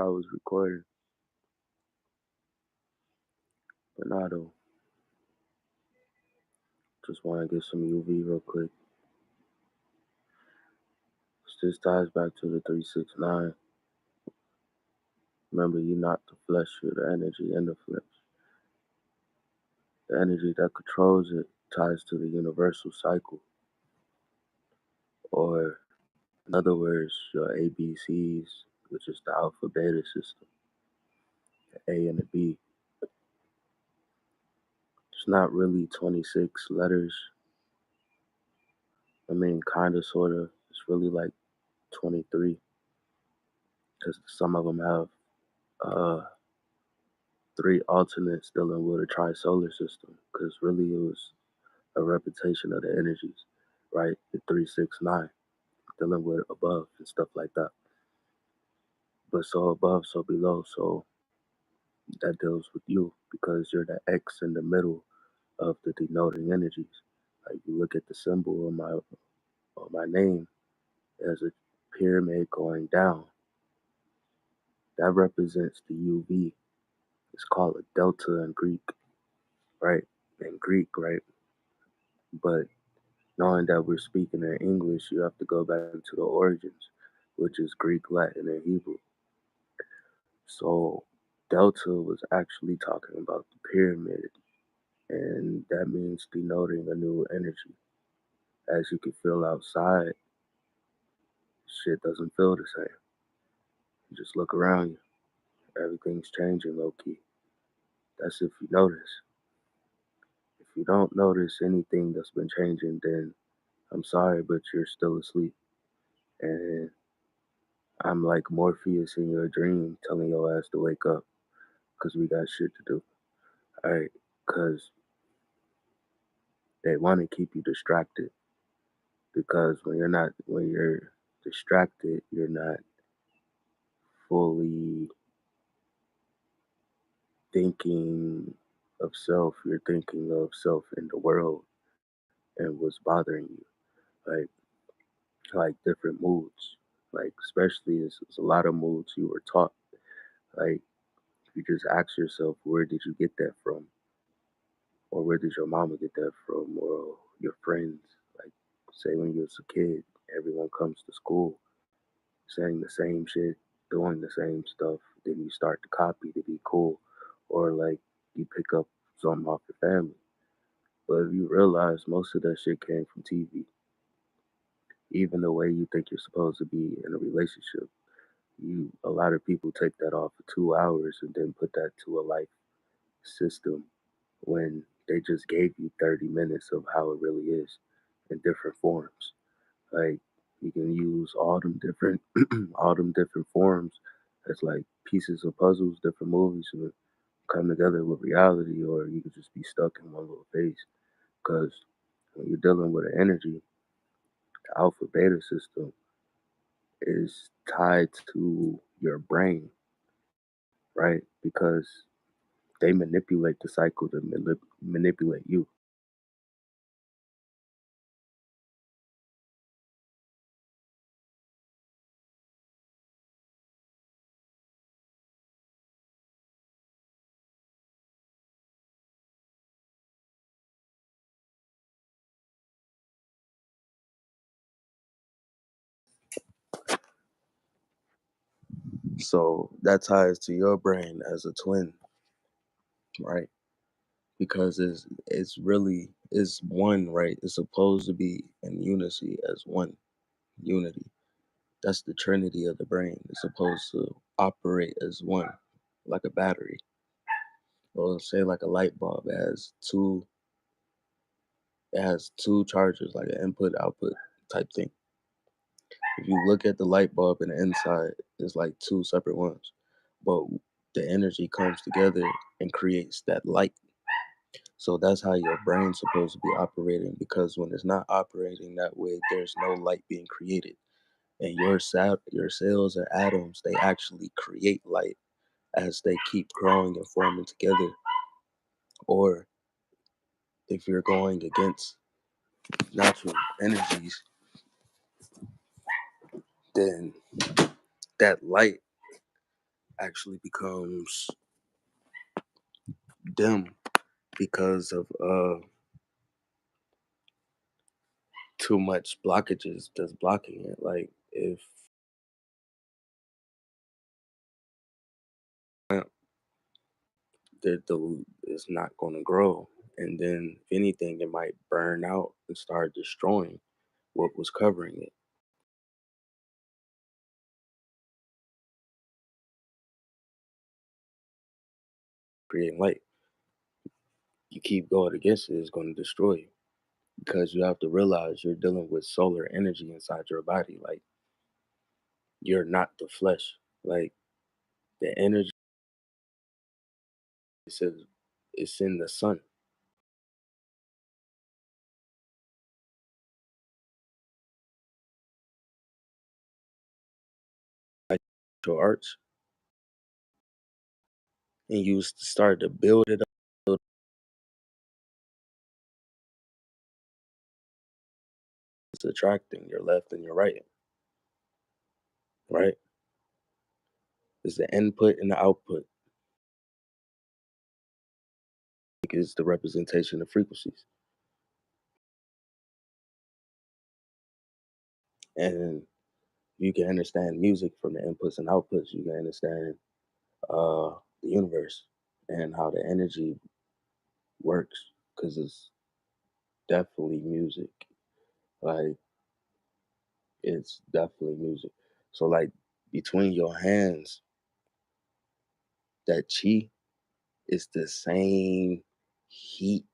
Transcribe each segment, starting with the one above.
was recording. But nah, though. Just want to get some UV real quick. This ties back to the 369. Remember, you're not the flesh, you're the energy in the flesh. The energy that controls it ties to the universal cycle, or in other words, your ABCs, which is the alpha beta system, the A and the B. It's not really 26 letters. I mean, kind of, sort of. It's really like 23, because some of them have uh, three alternates dealing with a trisolar system, because really it was a repetition of the energies, right? The 369, dealing with above and stuff like that. But so above, so below, so that deals with you because you're the X in the middle of the denoting energies. Like you look at the symbol of my name as a pyramid going down. That represents the UV. It's called a delta in Greek, right? In Greek, right? But knowing that we're speaking in English, you have to go back to the origins, which is Greek, Latin, and Hebrew. So delta was actually talking about the pyramid, and that means denoting a new energy. As you can feel outside, shit doesn't feel the same. You just look around you, everything's changing low key. That's if you notice. If you don't notice anything that's been changing, then I'm sorry, but you're still asleep. And I'm like Morpheus in your dream telling your ass to wake up because we got shit to do. All right? Because they want to keep you distracted. Because when you're distracted, you're not fully thinking of self. You're thinking of self in the world and what's bothering you. Like, like different moods. Like, especially it's a lot of moods you were taught. Like, you just ask yourself, where did you get that from? Or where did your mama get that from? Or your friends? Like, say when you was a kid, everyone comes to school saying the same shit, doing the same stuff. Then you start to copy to be cool. Or like you pick up something off your family. But if you realize most of that shit came from TV. Even the way you think you're supposed to be in a relationship, a lot of people take that off for 2 hours and then put that to a life system when they just gave you 30 minutes of how it really is in different forms. Like you can use all them different all them different forms as like pieces of puzzles, different movies to come together with reality, or you could just be stuck in one little phase. Because when you're dealing with an energy, the alpha beta system is tied to your brain, right? Because they manipulate the cycle to manipulate you. So that ties to your brain as a twin, right? Because it's really it's one, right? It's supposed to be in unity as one unity. That's the trinity of the brain. It's supposed to operate as one, like a battery. Or say like a light bulb. It has two chargers, like an input output type thing. If you look at the light bulb in the inside, it's like two separate ones. But the energy comes together and creates that light. So that's how your brain's supposed to be operating, because when it's not operating that way, there's no light being created. And your cells and atoms, they actually create light as they keep growing and forming together. Or if you're going against natural energies, then that light actually becomes dim because of too much blockages that's blocking it. Like if the is not going to grow, and then if anything, it might burn out and start destroying what was covering it, creating light. You keep going against it, it's going to destroy you because you have to realize you're dealing with solar energy inside your body. Like you're not the flesh. Like the energy says it's in the sun. Like your arts, and you start to build it up. It's attracting your left and your right, right? It's the input and the output. Is the representation of frequencies. And you can understand music from the inputs and outputs. You can understand the universe and how the energy works because it's definitely music. Like, it's definitely music. So, like, between your hands, that chi is the same heat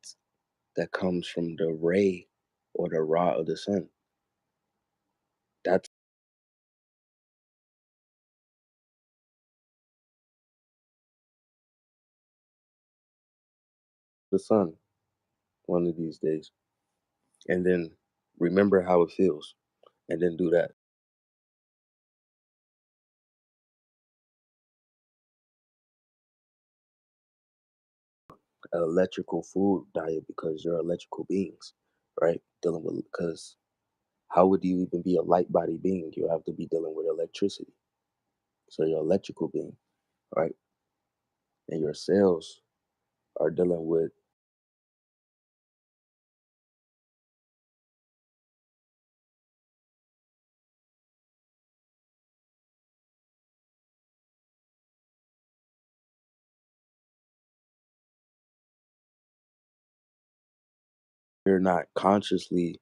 that comes from the ray or the raw of the sun. That's the sun one of these days. And then remember how it feels and then do that. Electrical food diet because you're electrical beings, right? Dealing with because how would you even be a light body being? You have to be dealing with electricity. So you're electrical being, right? And your cells are dealing with you're not consciously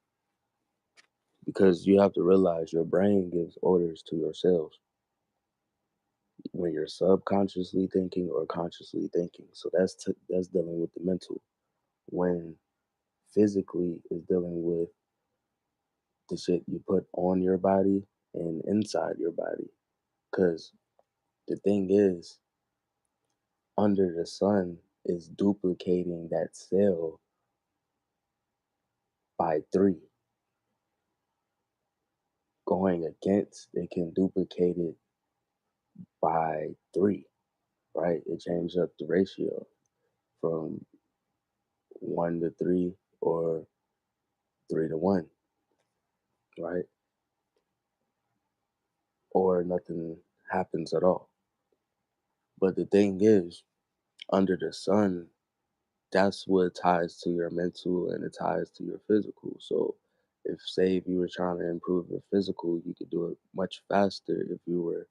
because you have to realize your brain gives orders to your cells when you're subconsciously thinking or consciously thinking. So that's dealing with the mental. When physically is dealing with the shit you put on your body and inside your body. Because the thing is, under the sun is duplicating that cell by three. Going against, it can duplicate it by three, right? It changes up the ratio from 1 to 3 or 3 to 1, right? Or nothing happens at all. But the thing is, under the sun, that's what ties to your mental and it ties to your physical. So if you were trying to improve your physical, you could do it much faster if you were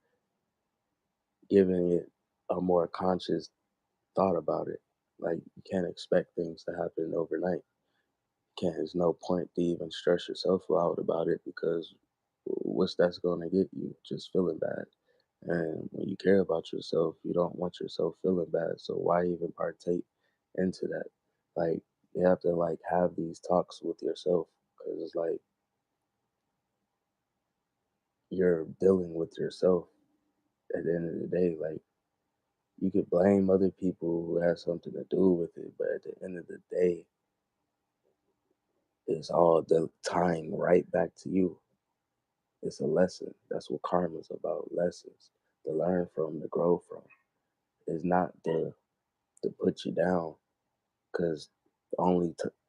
giving it a more conscious thought about it. Like you can't expect things to happen overnight. Can't There's no point to even stress yourself out about it because what's that's gonna get you? Just feeling bad. And when you care about yourself, you don't want yourself feeling bad. So why even partake into that? Like you have to like have these talks with yourself because it's like you're dealing with yourself at the end of the day. Like you could blame other people who have something to do with it, but at the end of the day, it's all the time right back to you. It's a lesson. That's what karma's about. Lessons to learn from, to grow from. It's not to put you down. Because the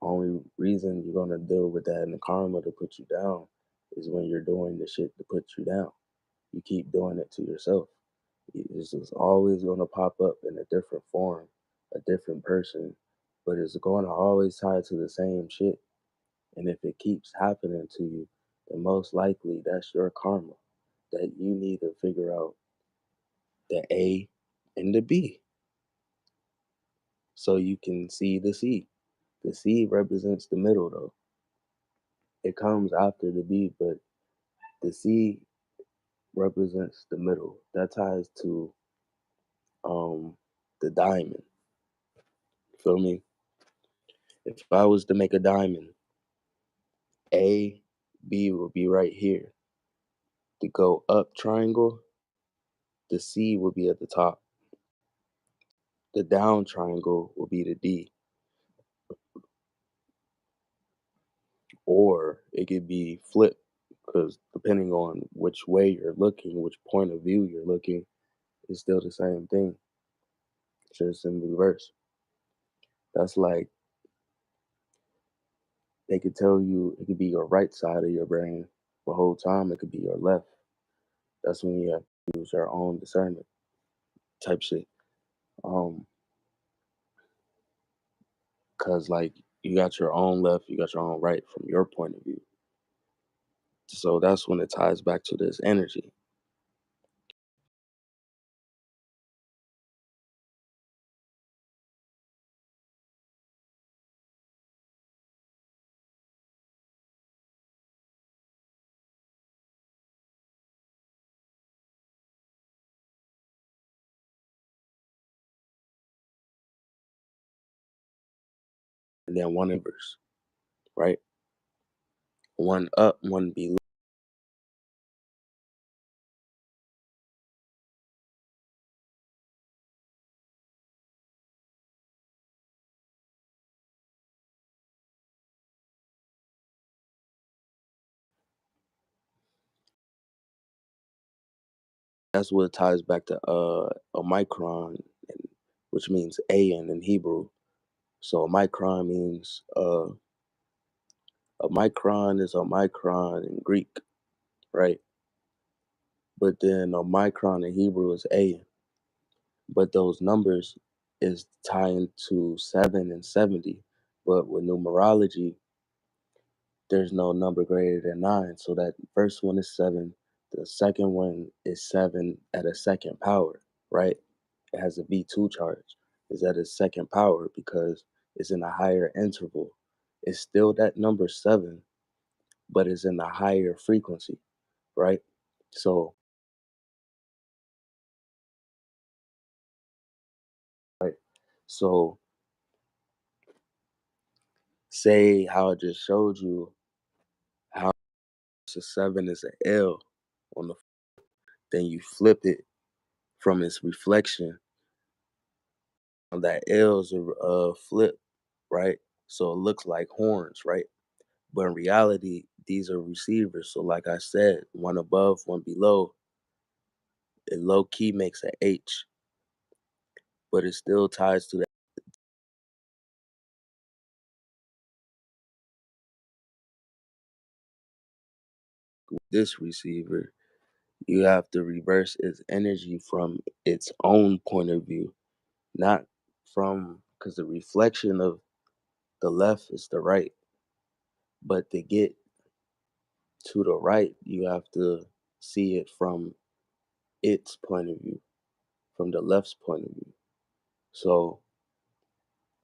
only reason you're gonna deal with that in the karma to put you down is when you're doing the shit to put you down. You keep doing it to yourself. It's just always going to pop up in a different form, a different person, but it's going to always tie to the same shit. And if it keeps happening to you, then most likely that's your karma that you need to figure out the A and the B so you can see the C. The C represents the middle though. It comes after the B, but the C represents the middle. That ties to um the diamond. Feel me? If I was to make a diamond, A, B will be right here. To go up triangle, the C will be at the top. The down triangle will be the D. Or it could be flipped because depending on which way you're looking, which point of view you're looking, it's still the same thing, just in reverse. That's like they could tell you it could be your right side of your brain the whole time, it could be your left. That's when you have to use your own discernment type shit. Um, cause like you got your own left, you got your own right from your point of view. So that's when it ties back to this energy. And then one inverse, right? One up, one below. That's what ties back to a micron, and, which means ayin in Hebrew. So a micron means a micron is a micron in Greek, right? But then a micron in Hebrew is ayin. But those numbers is tying to 7 and 70. But with numerology, there's no number greater than 9. So that first one is 7. The second one is 7 at a second power, right? It has a V2 charge. Is at its second power because it's in a higher interval. It's still that number 7, but it's in a higher frequency, right? So, right. So, say how I just showed you how a 7 is an L on the, then you flip it from its reflection. That L's a flip, right? So it looks like horns, right? But in reality, these are receivers. So, like I said, one above, one below, it low key makes a H, but it still ties to that. This receiver, you have to reverse its energy from its own point of view, not from because the reflection of the left is the right. But to get to the right, you have to see it from its point of view, from the left's point of view. So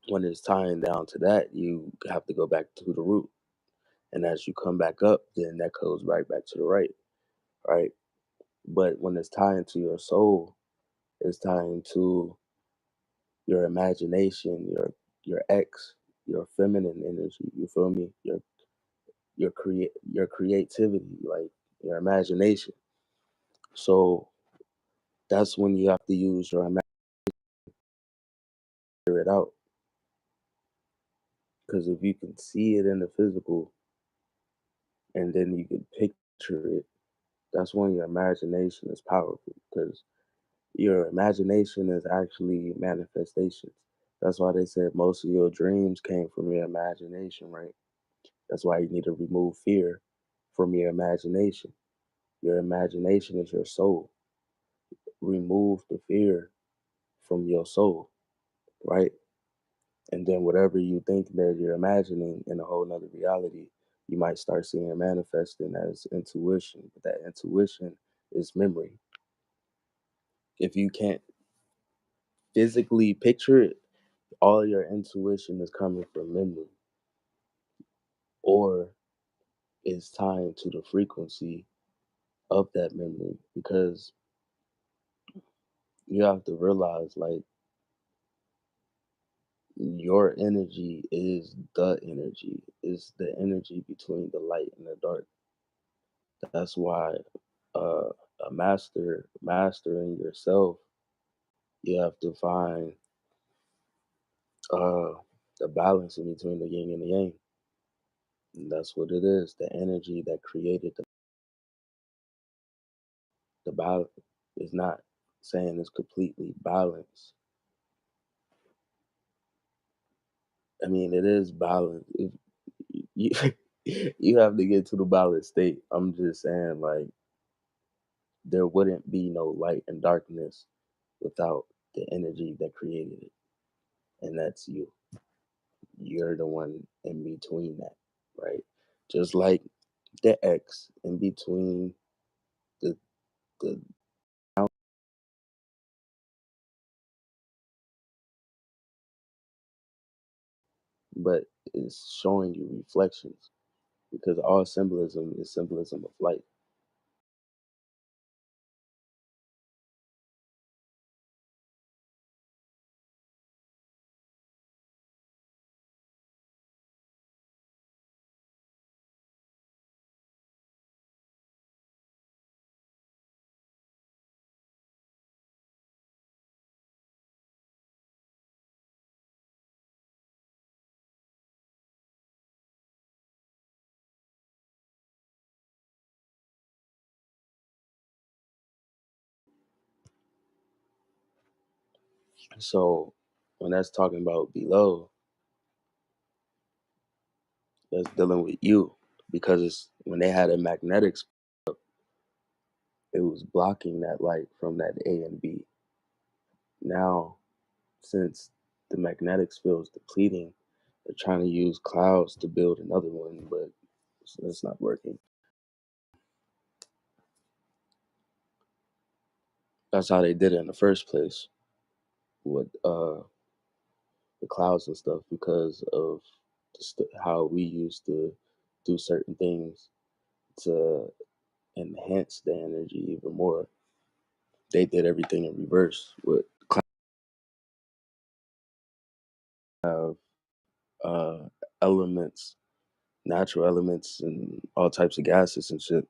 when it's tying down to that, you have to go back to the root. And as you come back up, then that goes right back to the right, right? But when it's tying to your soul, it's tying to your imagination, your X, your feminine energy. You feel me? Your creativity, like your imagination. So that's when you have to use your imagination to figure it out. Because if you can see it in the physical and then you can picture it, that's when your imagination is powerful. Because your imagination is actually manifestations. That's why they said most of your dreams came from your imagination, right? That's why you need to remove fear from your imagination. Your imagination is your soul. remove the fear from your soul, right? And then whatever you think that you're imagining in a whole nother reality, you might start seeing manifesting as intuition. But that intuition is memory. If you can't physically picture it, all your intuition is coming from memory or is tying to the frequency of that memory because you have to realize like your energy is the energy, is the energy between the light and the dark. That's why uh, a mastering yourself, you have to find uh, the balance in between the yin and the yang. And that's what it is. The energy that created the balance is not saying it's completely balanced. I mean, it is balanced. If you you have to get to the balanced state. I'm just saying, like, there wouldn't be no light and darkness without the energy that created it, and that's you. You're the one in between that, right? Just like the X in between the the but it's showing you reflections because all symbolism is symbolism of light. So when that's talking about below, that's dealing with you because it's when they had a magnetic it was blocking that light from that A and B. Now, since the magnetic field is depleting, they're trying to use clouds to build another one, but it's not working. That's how they did it in the first place with the clouds and stuff because of how we used to do certain things to enhance the energy even more. They did everything in reverse with cloud uh, elements, natural elements, and all types of gases and shit.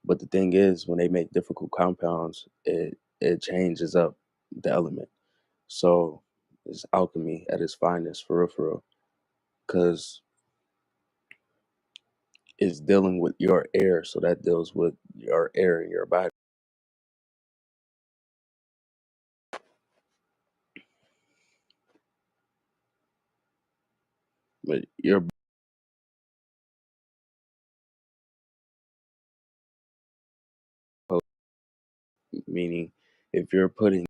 But the thing is, when they make difficult compounds, it changes up the element. So it's alchemy at its finest, for real, because it's dealing with your air, so that deals with your air in your body. But your meaning, if you're putting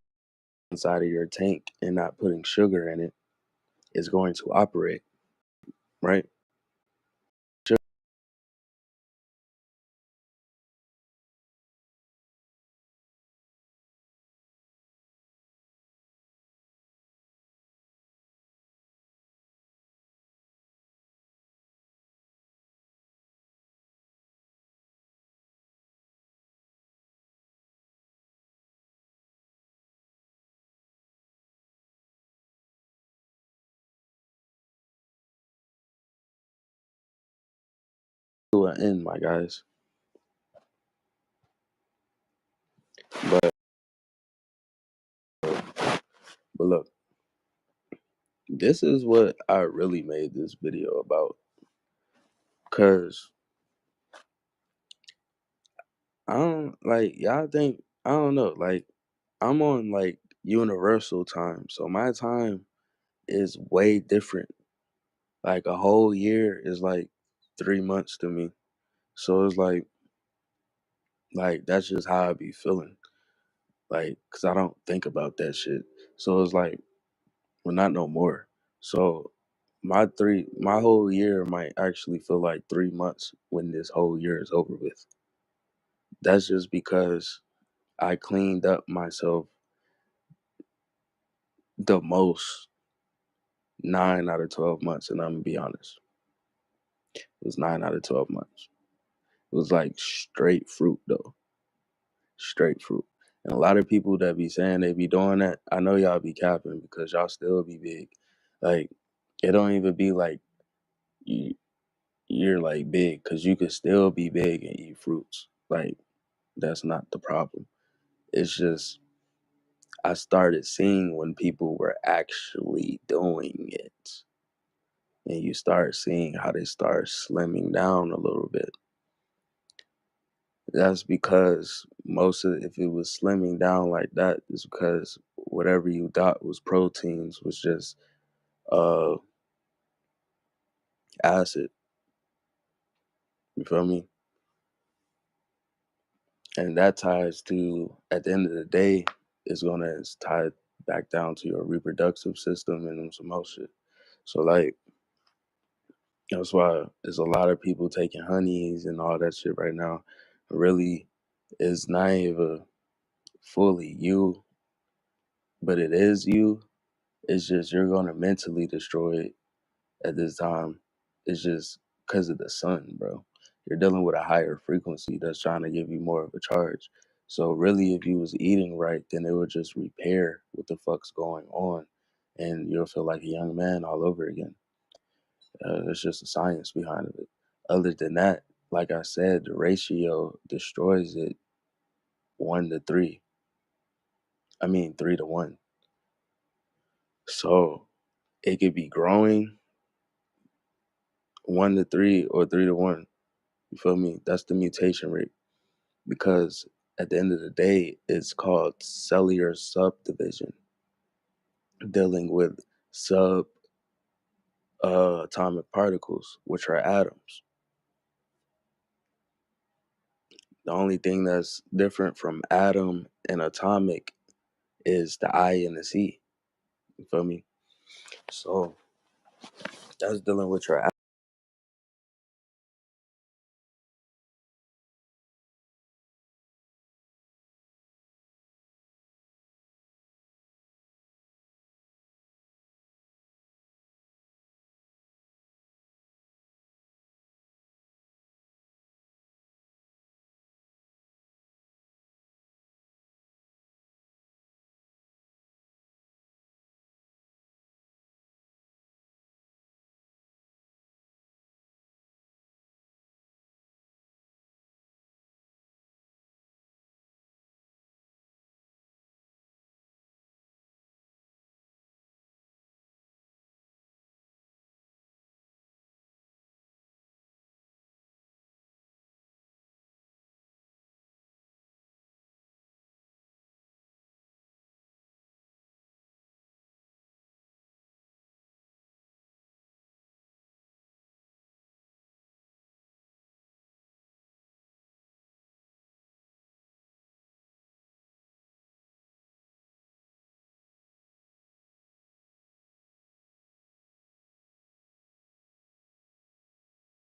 inside of your tank and not putting sugar in it, it's going to operate, right? Sugar to an end, my guys. But but look, this is what I really made this video about, cause I don't like y'all think I don't know like I'm on like universal time, so my time is way different. Like a whole year is like 3 months to me. So it's like that's just how I be feeling. like, cause I don't think about that shit. So it's like, well, not no more. So my whole year might actually feel like 3 months when this whole year is over with. That's just because I cleaned up myself the most 9 out of 12 months, and I'm gonna be honest, it was 9 out of 12 months. It was like straight fruit though, straight fruit. And a lot of people that be saying they be doing that, I know y'all be capping because y'all still be big. Like it don't even be like you, you're like big because you could still be big and eat fruits. Like that's not the problem. It's just I started seeing when people were actually doing it, and you start seeing how they start slimming down a little bit. That's because most of if it was slimming down like that, is because whatever you thought was proteins was just uh acid. You feel me? And that ties to at the end of the day, it's tied back down to your reproductive system and some more shit. So like that's why there's a lot of people taking honeys and all that shit right now. Really, it's not even fully you, but it is you. It's just you're gonna mentally destroy it at this time. It's just because of the sun, bro. You're dealing with a higher frequency that's trying to give you more of a charge. So really, if you was eating right, then it would just repair what the fuck's going on, and you'll feel like a young man all over again. There's just a science behind it. Other than that, like I said, the ratio destroys it 1 to 3. I mean 3 to 1. So it could be growing 1 to 3 or 3 to 1. You feel me? That's the mutation rate. Because at the end of the day, it's called cellular subdivision, dealing with sub atomic particles, which are atoms. The only thing that's different from atom and atomic is the I and the C. You feel me? So that's dealing with your